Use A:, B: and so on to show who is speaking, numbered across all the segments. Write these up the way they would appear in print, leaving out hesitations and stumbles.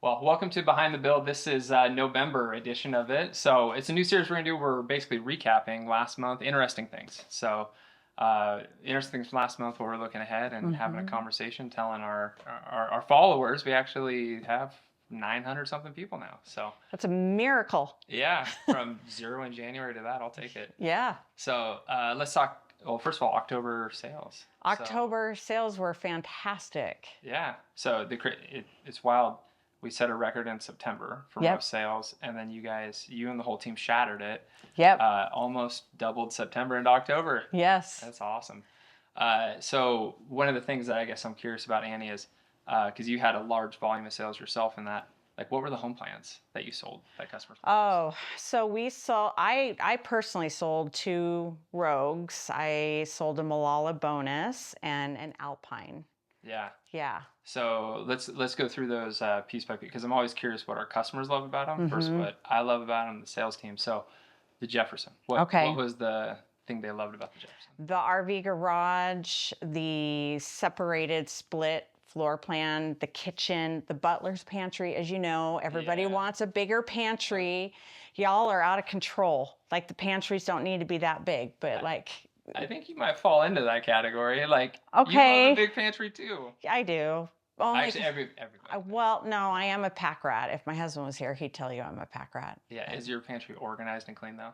A: Well, welcome to Behind the Build. This is November edition of it. So it's a new series we're going to do. We're basically recapping last month, interesting things. So interesting things from last month where we're looking ahead and having a conversation, telling our followers. We actually have 900 something people now. So
B: that's a miracle.
A: Yeah, from 0 in January to that, I'll take it.
B: Yeah.
A: So let's talk. Well, first of all, October sales.
B: October sales were fantastic.
A: Yeah. So it's wild. We set a record in September for most sales, and then you and the whole team shattered it.
B: Yep.
A: Almost doubled September into October.
B: Yes.
A: That's awesome. So one of the things that I guess I'm curious about, Annie, is because you had a large volume of sales yourself in that. Like, what were the home plans that you sold that customers?
B: Oh, so we sold. I personally sold 2 Rogues. I sold a Malala Bonus and an Alpine.
A: Yeah.
B: Yeah.
A: So let's go through those piece by piece, because I'm always curious what our customers love about them versus what I love about them, the sales team. So the Jefferson. What was the thing they loved about the Jefferson?
B: The RV garage, the separated split floor plan, the kitchen, the butler's pantry. As you know, everybody wants a bigger pantry. Y'all are out of control. Like, the pantries don't need to be that big, but
A: I think you might fall into that category. Like,
B: okay,
A: you love a big pantry too.
B: I do.
A: Actually, everybody.
B: Well, no, I am a pack rat. If my husband was here, he'd tell you I'm a pack rat.
A: Yeah. Is your pantry organized and clean though?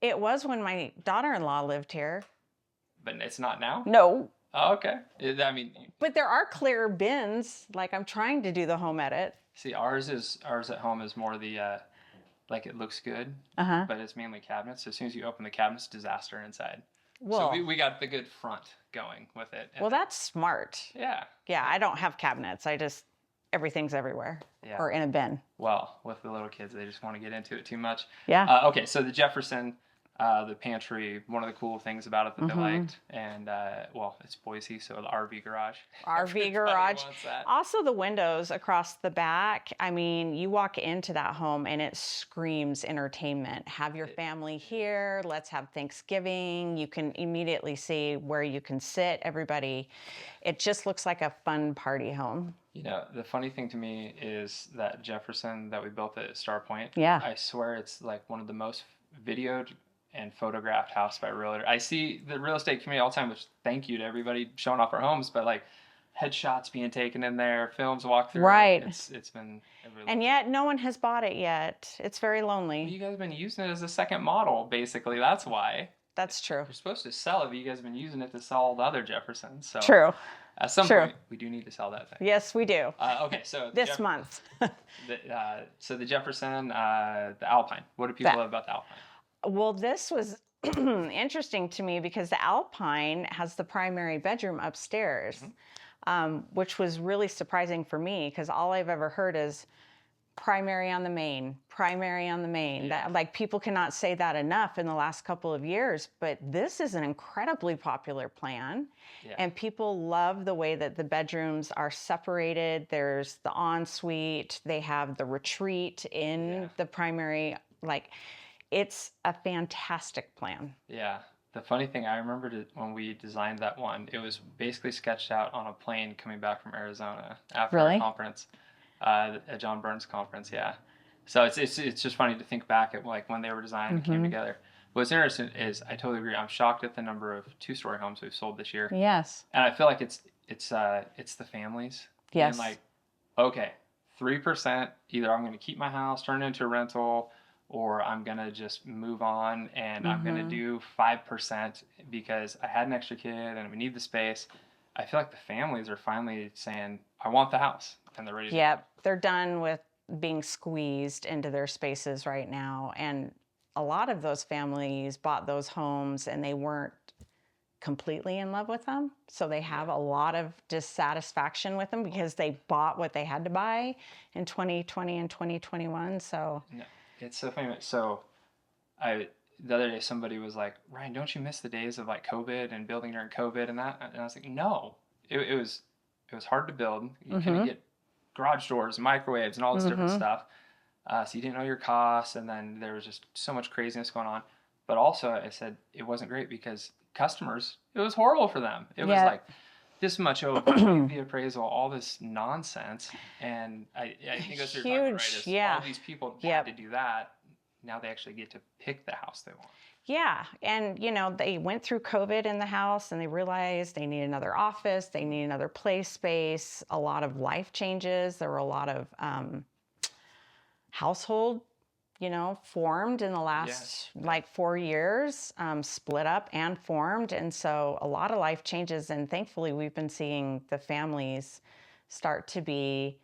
B: It was when my daughter-in-law lived here.
A: But it's not now?
B: No.
A: Oh, okay. I mean,
B: but there are clear bins. Like, I'm trying to do the home edit.
A: See, ours at home is more the like, it looks good, but it's mainly cabinets. So as soon as you open the cabinets, disaster inside. Well, so we got the good front going with it.
B: Well, that's smart.
A: Yeah.
B: Yeah, I don't have cabinets. Everything's everywhere or in a bin.
A: Well, with the little kids, they just want to get into it too much.
B: Yeah.
A: Okay, so the Jefferson, the pantry, one of the cool things about it that they liked, and well, it's Boise, so the RV garage.
B: RV garage. Also the windows across the back. I mean, you walk into that home and it screams entertainment. Have your family here. Let's have Thanksgiving. You can immediately see where you can sit. Everybody. It just looks like a fun party home.
A: You know, the funny thing to me is that Jefferson that we built at Star Point.
B: Yeah.
A: I swear it's like one of the most videoed and photographed house by realtor. I see the real estate community all the time, which thank you to everybody showing off our homes, but like headshots being taken in there, films walk through.
B: Right.
A: It's been really
B: and yet no one has bought it yet. It's very lonely.
A: Well, you guys have been using it as a second model, basically. That's why.
B: That's true.
A: You're supposed to sell it, but you guys have been using it to sell the other Jeffersons. So
B: true.
A: At some point, we do need to sell that thing.
B: Yes, we do.
A: Okay, so
B: this month.
A: So the Jefferson, the Alpine. What do people love about the Alpine?
B: Well, this was interesting to me because the Alpine has the primary bedroom upstairs, which was really surprising for me because all I've ever heard is primary on the main, primary on the main.
A: Yeah.
B: That, like, people cannot say that enough in the last couple of years, but this is an incredibly popular plan. Yeah. And people love the way that the bedrooms are separated. There's the ensuite, they have the retreat in the primary. Like, it's a fantastic plan. Yeah.
A: The funny thing, I remember when we designed that one, it was basically sketched out on a plane coming back from Arizona after a conference. At John Burns' conference, yeah. So it's just funny to think back at like when they were designed and came together. What's interesting is I totally agree. I'm shocked at the number of 2-story homes we've sold this year.
B: Yes.
A: And I feel like it's the families.
B: Yes.
A: And like, okay, 3%. Either I'm going to keep my house, turn it into a rental, or I'm going to just move on and I'm going to do 5% because I had an extra kid and we need the space. I feel like the families are finally saying, I want the house. And they're ready to
B: Yep. They're done with being squeezed into their spaces right now. And a lot of those families bought those homes and they weren't completely in love with them. So they have a lot of dissatisfaction with them because they bought what they had to buy in 2020 and 2021. So
A: no, it's so funny. So the other day somebody was like, Ryan, don't you miss the days of like COVID and building during COVID and that? And I was like, no, it was hard to build. You couldn't get garage doors, microwaves, and all this different stuff. So you didn't know your costs, and then there was just so much craziness going on. But also, I said it wasn't great because customers, it was horrible for them. It was like this much over, the appraisal, all this nonsense. And I think that's what you're talking about, right?
B: Huge,
A: Is all these people had
B: Yep.
A: to do that. Now they actually get to pick the house they want.
B: Yeah. And, they went through COVID in the house and they realized they need another office, they need another play space, a lot of life changes. There were a lot of household, formed in the last like 4 years, split up and formed. And so a lot of life changes. And thankfully, we've been seeing the families start to be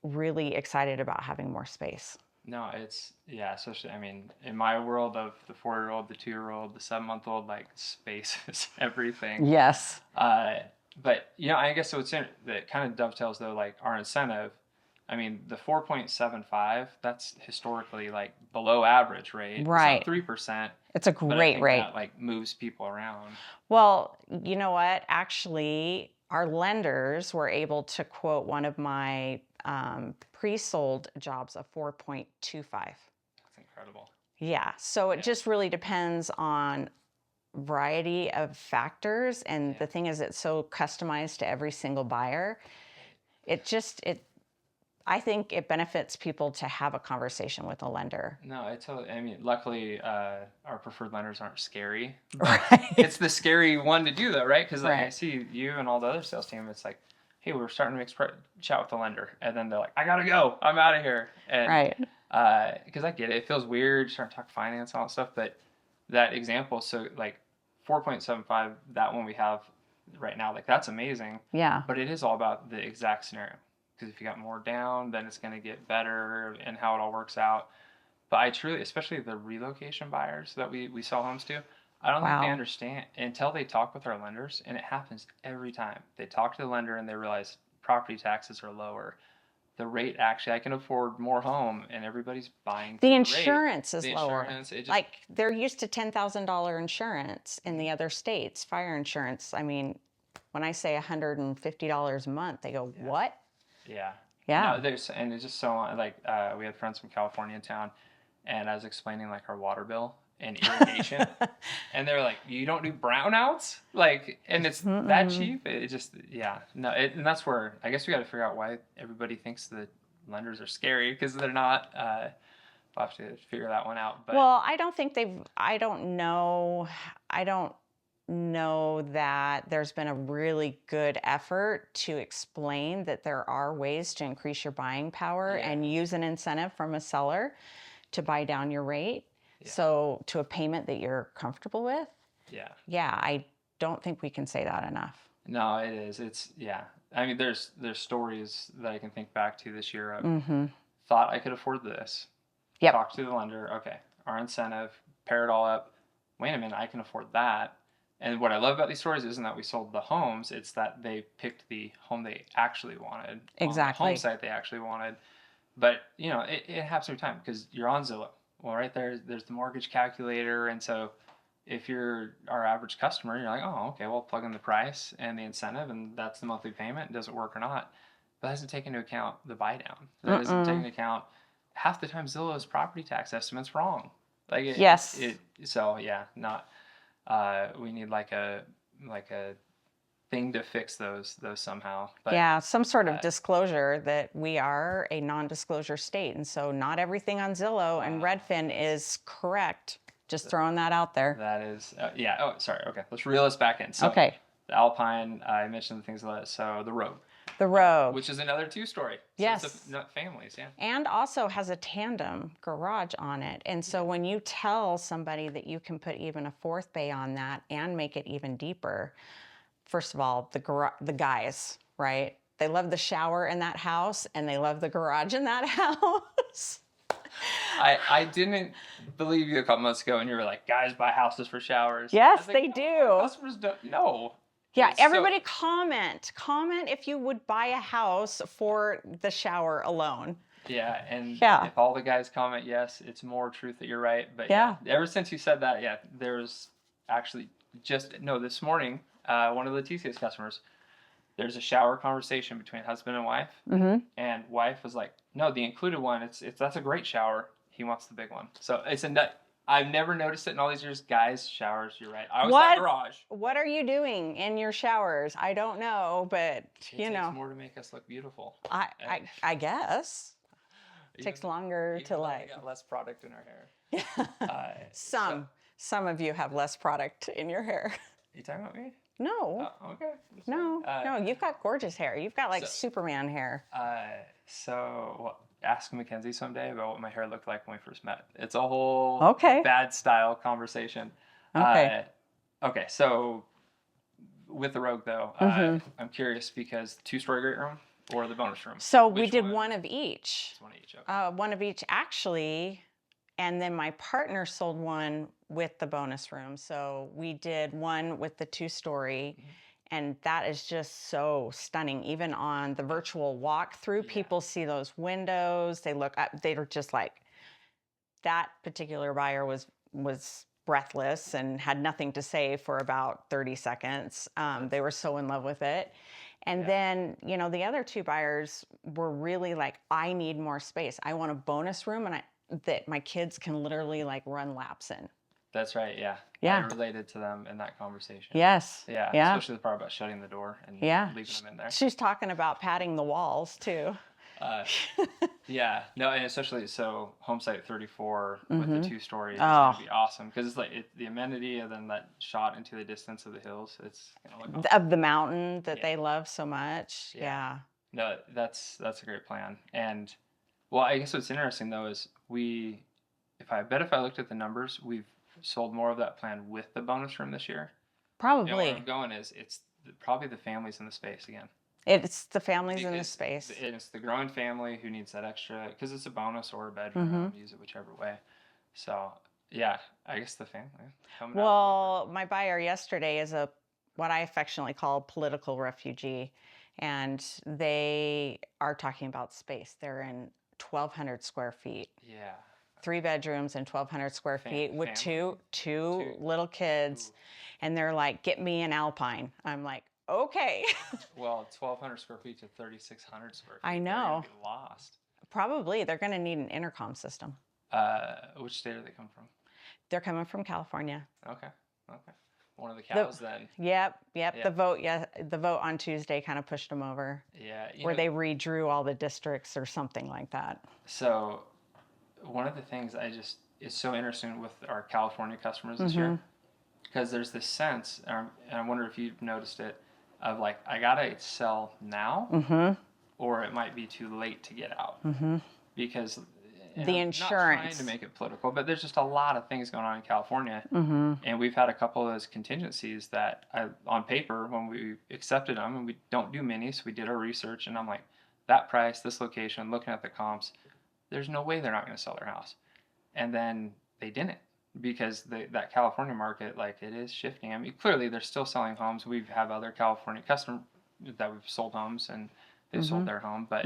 B: really excited about having more space.
A: No, it's, especially, I mean, in my world of the 4-year-old, the 2-year-old, the 7-month-old, like space is everything.
B: Yes.
A: But, I guess what's that kind of dovetails though, like our incentive. I mean, the 4.75, that's historically like below average rate.
B: Right.
A: It's not 3%.
B: It's a
A: But I
B: great
A: think
B: rate.
A: that like moves people around.
B: Well, you know what? Actually, our lenders were able to quote one of my pre-sold jobs of 4.25.
A: That's incredible.
B: Yeah. So it just really depends on variety of factors. And the thing is, it's so customized to every single buyer. I think it benefits people to have a conversation with a lender.
A: No, I mean, luckily, our preferred lenders aren't scary.
B: Right.
A: It's the scary one to do, though, right? Because like,
B: Right.
A: I see you and all the other sales team. It's like, hey, we're starting to chat with the lender, and then they're like, I gotta go, I'm out of here. And,
B: Right.
A: Because I get it, it feels weird starting to talk finance and all that stuff. But that example, so like 4.75, that one we have right now, like that's amazing.
B: Yeah.
A: But it is all about the exact scenario. Because if you got more down, then it's going to get better and how it all works out. But I truly, especially the relocation buyers that we sell homes to, I don't think they understand until they talk with our lenders, and it happens every time. They talk to the lender and they realize property taxes are lower. The rate, actually, I can afford more home, and everybody's buying.
B: The insurance is lower.
A: Insurance,
B: like they're used to $10,000 insurance in the other states, fire insurance. I mean, when I say $150 a month, they go, what?
A: Yeah.
B: Yeah.
A: No, and it's just so like we had friends from California in town, and I was explaining like our water bill and irrigation, and they're like, "You don't do brownouts?" Like, and it's that cheap. It just no, and that's where I guess we got to figure out why everybody thinks that lenders are scary, because they're not. We'll have to figure that one out. But
B: well, I don't think I don't know. I don't know that there's been a really good effort to explain that there are ways to increase your buying power and use an incentive from a seller to buy down your rate. So to a payment that you're comfortable with. Yeah, I don't think we can say that enough.
A: No, it is. It's I mean, there's stories that I can think back to this year of thought I could afford this.
B: Yep.
A: Talk to the lender. Okay, our incentive, pair it all up. Wait a minute, I can afford that. And what I love about these stories isn't that we sold the homes; it's that they picked the home they actually wanted.
B: Exactly.
A: On the home site they actually wanted. But it happens every time because you're on Zillow. Well, right there's the mortgage calculator, and so if you're our average customer, you're like, oh, okay, well, plug in the price and the incentive, and that's the monthly payment. Does it work or not? But that doesn't take into account the buy down. That doesn't take into account half the time Zillow's property tax estimate's wrong. Like we need like a thing to fix those somehow. But,
B: some sort of disclosure that we are a non-disclosure state, and so not everything on Zillow and Redfin is correct. Just throwing that out there.
A: That is Oh, sorry. Okay, let's reel this back in. So,
B: okay.
A: The Alpine, I mentioned the things like that. So the Rogue.
B: The Rogue,
A: which is another 2-story.
B: Yes.
A: So it's not families,
B: and also has a tandem garage on it. And so when you tell somebody that you can put even a 4th bay on that and make it even deeper, first of all, the guys, right? They love the shower in that house, and they love the garage in that house.
A: I didn't believe you a couple months ago, and you were like, guys buy houses for showers.
B: Yes,
A: like,
B: they do.
A: Customers don't know.
B: Yeah, everybody comment if you would buy a house for the shower alone.
A: Yeah, and if all the guys comment yes, it's more truth that you're right. But ever since you said that, there's actually this morning, one of the TCS customers, there's a shower conversation between husband and wife, and wife was like, no, the included one, that's a great shower. He wants the big one. So it's I've never noticed it in all these years. Guys, showers, you're right. I always thought
B: What?
A: garage.
B: What are you doing in your showers? I don't know, but
A: It
B: you
A: takes
B: know,
A: more to make us look beautiful.
B: I guess it takes longer to
A: even though we
B: like.
A: got less product in our hair.
B: Some of you have less product in your hair.
A: You talking about me?
B: No,
A: Okay.
B: no, you've got gorgeous hair. You've got like
A: so-
B: Superman hair.
A: Ask Mackenzie someday about what my hair looked like when we first met. It's a whole
B: Okay.
A: bad style conversation.
B: Okay.
A: Okay, so with the Rogue though, I'm curious because 2-story great room or the bonus room?
B: So we did one of each.
A: It's one of each. Okay.
B: One of each actually, and then my partner sold one with the bonus room. So we did one with the 2-story. And that is just so stunning. Even on the virtual walkthrough, people see those windows. They look up. They're just like, that particular buyer was breathless and had nothing to say for about 30 seconds. They were so in love with it. And then, the other 2 buyers were really like, I need more space. I want a bonus room and that my kids can literally like run laps in.
A: That's right. Yeah.
B: Yeah.
A: I related to them in that conversation.
B: Yes.
A: Yeah.
B: Yeah.
A: Especially the part about shutting the door and leaving them in there.
B: She's talking about padding the walls too.
A: Yeah. No, and especially home site 34 with the 2-story is
B: Oh.
A: going to be awesome because it's like the amenity and then that shot into the distance of the hills. It's going to look
B: awesome. Of the mountain that they love so much. Yeah.
A: No, that's a great plan. And well, I guess what's interesting though is if I looked at the numbers, we've sold more of that plan with the bonus room this year.
B: Probably.
A: And where I'm going is it's probably the families in the space again.
B: It's the families in the space.
A: It's the growing family who needs that extra, because it's a bonus or a bedroom, use it whichever way. So, yeah, I guess the family coming out.
B: Well, my buyer yesterday is what I affectionately call political refugee, and they are talking about space. They're in 1,200 square feet.
A: Yeah.
B: 3 bedrooms and 1,200 square feet with two little kids.
A: Ooh.
B: And they're like, get me an Alpine. I'm like, okay.
A: Well, 1,200 square feet to 3,600 square feet.
B: I know.
A: They're going to be lost.
B: Probably. They're going to need an intercom system.
A: Which state are they coming from?
B: They're coming from California.
A: Okay. One of the cows then.
B: Yep. The vote on Tuesday kind of pushed them over.
A: Yeah.
B: Where they redrew all the districts or something like that.
A: So one of the things is so interesting with our California customers this year, because there's this sense, and I wonder if you've noticed it, of like, I gotta sell now, or it might be too late to get out, because
B: the insurance.
A: Not trying to make it political, but there's just a lot of things going on in California, and we've had a couple of those contingencies that on paper, when we accepted them, and we don't do many, so we did our research, and I'm like, that price, this location, looking at the comps, there's no way they're not going to sell their house. And then they didn't, because that California market, like, it is shifting. I mean, clearly they're still selling homes. We have other California customers that we've sold homes and they've sold their home, but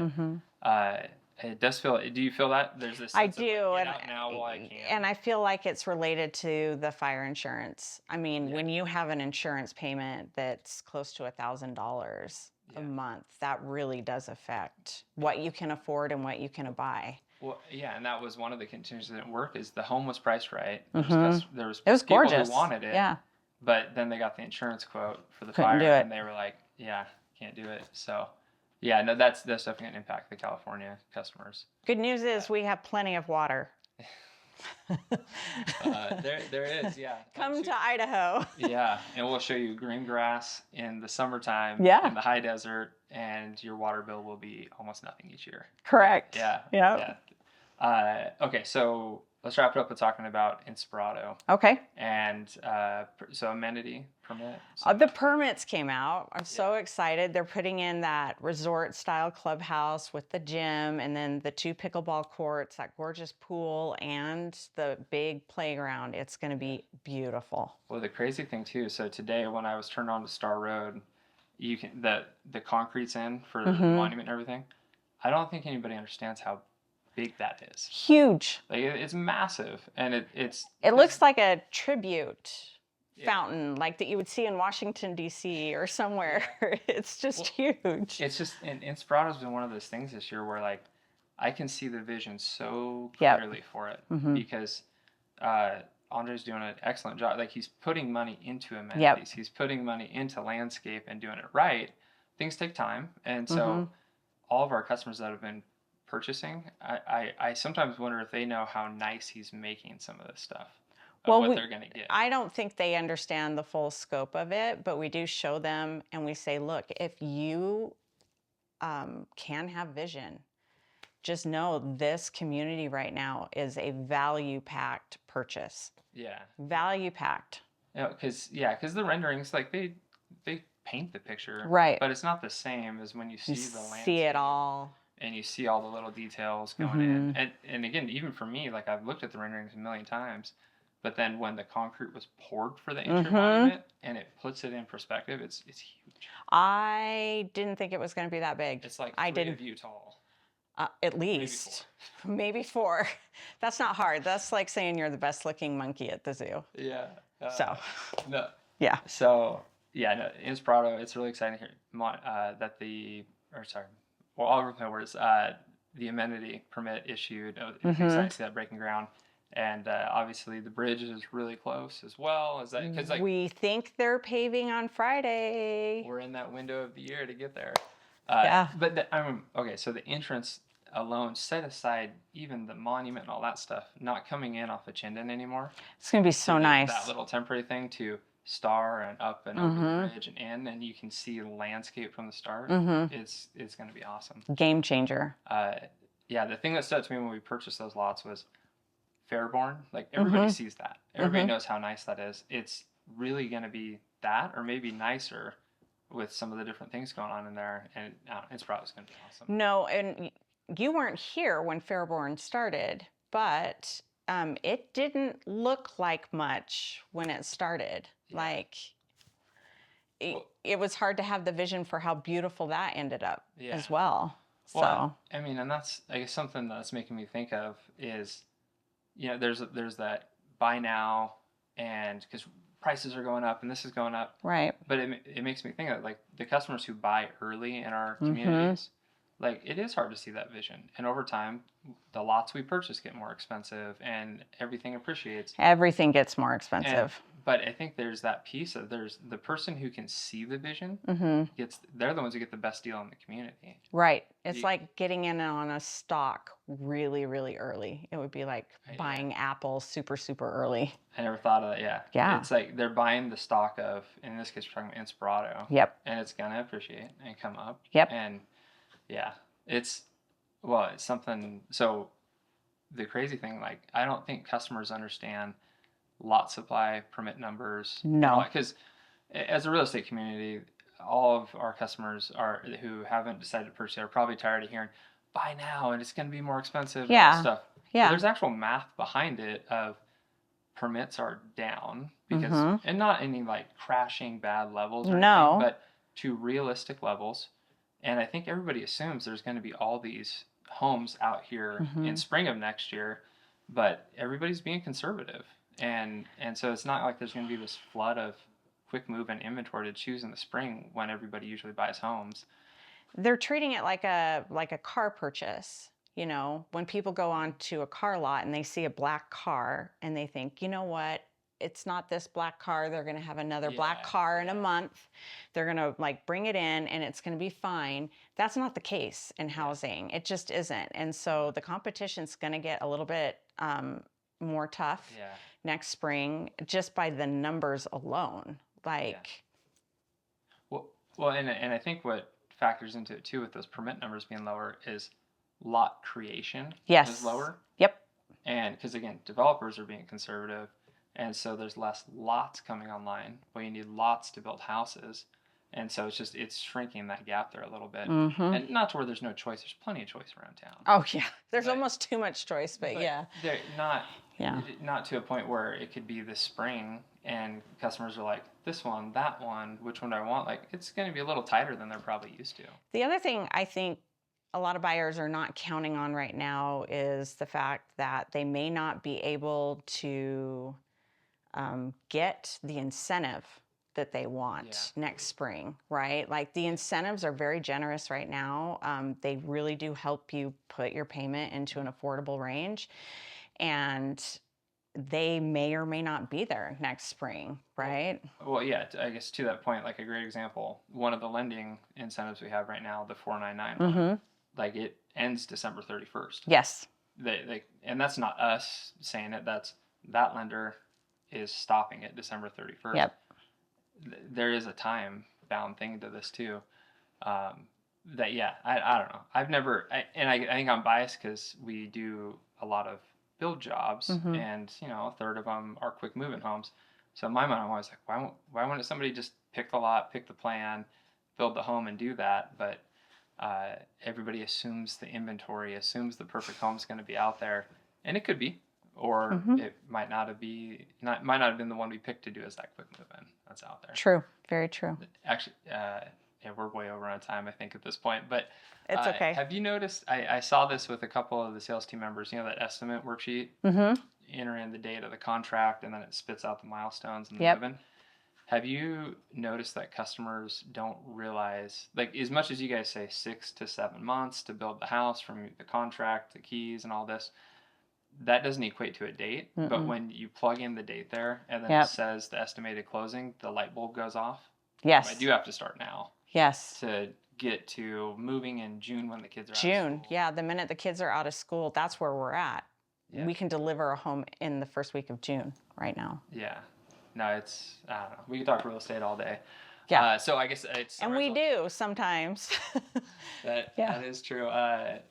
A: it does feel. Do you feel that there's this? Sense
B: I do,
A: of, like, get out now while I can.
B: And I feel like it's related to the fire insurance. I mean, when you have an insurance payment that's close to $1,000 a month, that really does affect what you can afford and what you can buy.
A: Well, yeah, and that was one of the contingencies that didn't work. Is the home was priced right. There was
B: it was
A: people
B: gorgeous.
A: who wanted it.
B: Yeah.
A: But then they got the insurance quote for the
B: Couldn't
A: fire,
B: do it.
A: and they were like, "Yeah, can't do it." So, yeah, no, that's definitely going to impact the California customers.
B: Good news is we have plenty of water.
A: There is, yeah.
B: Come to Idaho.
A: Yeah, and we'll show you green grass in the summertime in the high desert, and your water bill will be almost nothing each year.
B: Correct.
A: Yeah.
B: Yeah.
A: Okay, so let's wrap it up with talking about Inspirato.
B: Okay.
A: And so amenity permit.
B: The permits came out. I'm so excited. They're putting in that resort-style clubhouse with the gym, and then the 2 pickleball courts, that gorgeous pool, and the big playground. It's going to be beautiful.
A: Well, the crazy thing too. So today, when I was turned on to Star Road, you can the concrete's in for the monument and everything. I don't think anybody understands how big that is.
B: Huge.
A: Like, it's massive, and
B: it looks like a tribute fountain, like that you would see in Washington D.C. or somewhere. It's just huge.
A: It's just, and Inspirato's been one of those things this year where, like, I can see the vision so clearly for it, because Andre's doing an excellent job. Like he's putting money into
B: Yep.
A: amenities. He's putting money into landscape and doing it right. Things take time, and so all of our customers that have been purchasing, I sometimes wonder if they know how nice he's making some of this stuff, of what they're going to get.
B: I don't think they understand the full scope of it, but we do show them and we say, look, if you can have vision, just know this community right now is a value-packed purchase.
A: Yeah.
B: Value-packed.
A: Because the renderings, like they paint the picture,
B: right?
A: But it's not the same as when you see the landscape.
B: See it all.
A: And you see all the little details going in. And again, even for me, like I've looked at the renderings a million times, but then when the concrete was poured for the entry monument and it puts it in perspective, it's huge.
B: I didn't think it was going to be that big.
A: It's like three of you tall.
B: At least. Maybe four. That's not hard. That's like saying you're the best looking monkey at the zoo.
A: Yeah.
B: No.
A: Yeah. So, no, Inspirato, it's really exciting to hear that I'll repeat my words. The amenity permit issued. It's exciting to see that breaking ground. And obviously the bridge is really close as well. Is that because
B: we think they're paving on Friday?
A: We're in that window of the year to get there.
B: Yeah.
A: But okay. So the entrance alone, set aside even the monument and all that stuff, not coming in off of Chinden anymore.
B: It's gonna be so nice.
A: That little temporary thing to star and up and over the bridge and in, and you can see the landscape from the start. It's going to be awesome.
B: Game changer.
A: The thing that stood out to me when we purchased those lots was Fairborn. Like everybody sees that. Everybody knows how nice that is. It's really going to be that, or maybe nicer, with some of the different things going on in there, and it's probably going to be awesome.
B: No, and you weren't here when Fairborn started, but it didn't look like much when it started. Yeah. Like, it was hard to have the vision for how beautiful that ended up as well.
A: Well, I mean, and that's, I guess, something that's making me think of is, there's that buy now, and because prices are going up and this is going up.
B: Right.
A: But it makes me think of, like, the customers who buy early in our communities, like, it is hard to see that vision. And over time, the lots we purchase get more expensive and everything appreciates.
B: Everything gets more expensive.
A: But I think there's that piece of, there's the person who can see the vision, they're the ones who get the best deal in the community.
B: Right. It's like getting in on a stock really, really early. It would be like buying Apple super, super early.
A: I never thought of that,
B: Yeah.
A: It's like they're buying the stock of, in this case, we're talking about Inspirato.
B: Yep.
A: And it's going to appreciate and come up.
B: Yep.
A: And it's something, so the crazy thing, like, I don't think customers understand lot supply, permit numbers.
B: No.
A: Because as a real estate community, all of our customers who haven't decided to purchase are probably tired of hearing, buy now and it's going to be more expensive.
B: Yeah.
A: And stuff.
B: Yeah.
A: But there's actual math behind it of permits are down because, and not any like crashing bad levels or anything, but to realistic levels. And I think everybody assumes there's going to be all these homes out here in spring of next year, but everybody's being conservative. And so it's not like there's going to be this flood of quick move and inventory to choose in the spring when everybody usually buys homes.
B: They're treating it like a car purchase. When people go on to a car lot and they see a black car and they think, you know what, it's not this black car. They're going to have another black car in a month. They're going to like bring it in and it's going to be fine. That's not the case in housing. It just isn't. And so the competition's going to get a little bit more tough next spring just by the numbers alone.
A: Well, and I think what factors into it too with those permit numbers being lower is lot creation is lower.
B: Yep.
A: And because again, developers are being conservative, and so there's less lots coming online. Well, you need lots to build houses, and so it's shrinking that gap there a little bit. And not to where there's no choice. There's plenty of choice around town.
B: Oh yeah, there's almost too much choice, but yeah.
A: They're not to a point where it could be this spring and customers are like, this one, that one, which one do I want? Like, it's going to be a little tighter than they're probably used to.
B: The other thing I think a lot of buyers are not counting on right now is the fact that they may not be able to get the incentive that they want next spring, right? Like the incentives are very generous right now. They really do help you put your payment into an affordable range. And they may or may not be there next spring, right?
A: Well, yeah, I guess to that point, like a great example, one of the lending incentives we have right now, the 499 one, like it ends December 31st.
B: Yes.
A: And that's not us saying it. That lender is stopping it December 31st.
B: Yep.
A: There is a time bound thing to this too. That yeah, I don't know. I've never, I think I'm biased because we do a lot of build jobs, and a third of them are quick moving homes. So in my mind, I'm always like, why wouldn't somebody just pick the lot, pick the plan, build the home, and do that? But everybody assumes the inventory, assumes the perfect home is going to be out there, and it could be, or it might not have been the one we picked to do as that quick move in that's out there.
B: True, very true.
A: Actually, yeah, we're way over on time, I think, at this point. But
B: it's okay.
A: Have you noticed? I saw this with a couple of the sales team members. That estimate worksheet. Enter in the date of the contract, and then it spits out the milestones and the move-in. Have you noticed that customers don't realize, like, as much as you guys say 6 to 7 months to build the house from the contract, the keys, and all this, that doesn't equate to a date. But when you plug in the date there and then it says the estimated closing, the light bulb goes off.
B: Yes.
A: I do have to start now.
B: Yes.
A: To get to moving in June when the kids are out of school.
B: Yeah, the minute the kids are out of school, that's where we're at.
A: Yeah.
B: We can deliver a home in the first week of June right now.
A: Yeah. No, it's, I don't know. We can talk real estate all day.
B: Yeah.
A: So I guess it's...
B: And we do sometimes.
A: That is true.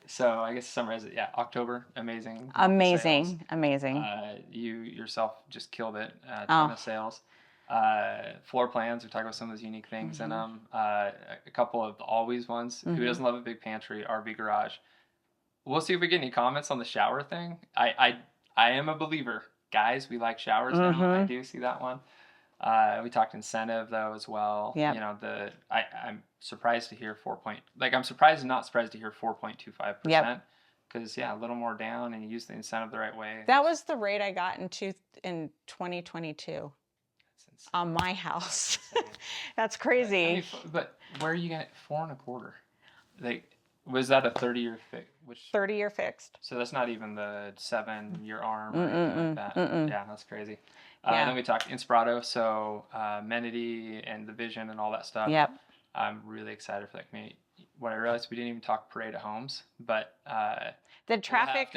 A: So I guess summarize it. Yeah, October, amazing.
B: Amazing.
A: You yourself just killed it. A ton of sales. Floor plans, we talked about some of those unique things in them. A couple of the always ones. Who doesn't love a big pantry, RV garage? We'll see if we get any comments on the shower thing. I am a believer. Guys, we like showers now. I do see that one. We talked incentive though as well.
B: Yep.
A: I'm surprised to hear I'm surprised and not surprised to hear 4.25%.
B: Yep.
A: Because a little more down and you use the incentive the right way.
B: That was the rate I got in 2022 on my house. That's crazy.
A: But where are you getting 4.25%? Was that a 30-year fix?
B: 30-year fixed.
A: So that's not even the 7-year arm or anything like that. Yeah, that's crazy. And then we talked Inspirato, so amenity and the vision and all that stuff.
B: Yep.
A: I'm really excited for that community. What I realized, we didn't even talk parade of homes, but
B: the traffic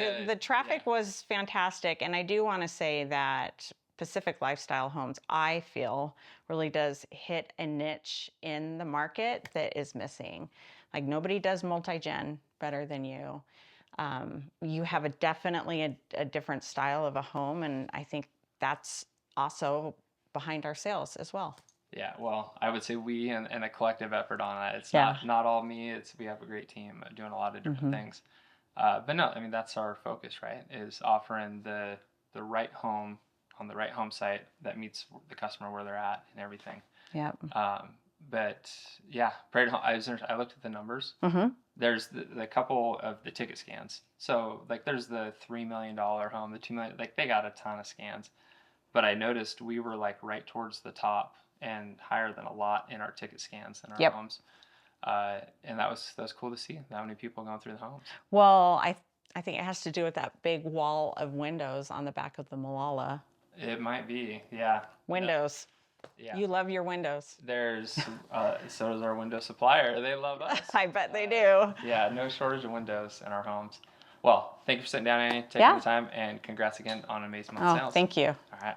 B: was fantastic, and I do want to say that Pacific Lifestyle Homes, I feel, really does hit a niche in the market that is missing. Like, nobody does multi-gen better than you. You have definitely a different style of a home, and I think that's also behind our sales as well.
A: Yeah, well, I would say we and a collective effort on that. It's not all me. We have a great team doing a lot of different things. But no, I mean, that's our focus, right? Is offering the right home on the right home site that meets the customer where they're at and everything.
B: Yep.
A: But yeah, Parade Home, I looked at the numbers. There's the couple of the ticket scans. So like there's the $3 million home, the $2 million, like they got a ton of scans. But I noticed we were like right towards the top and higher than a lot in our ticket scans in our homes. And that was cool to see that many people going through the homes.
B: Well, I think it has to do with that big wall of windows on the back of the Malala.
A: It might be, yeah.
B: Windows.
A: Yeah.
B: You love your windows.
A: There's, so does our window supplier. They love us.
B: I bet they do.
A: Yeah, no shortage of windows in our homes. Well, thank you for sitting down, Annie, taking the time, and congrats again on an amazing month of sales.
B: Thank you.
A: All right.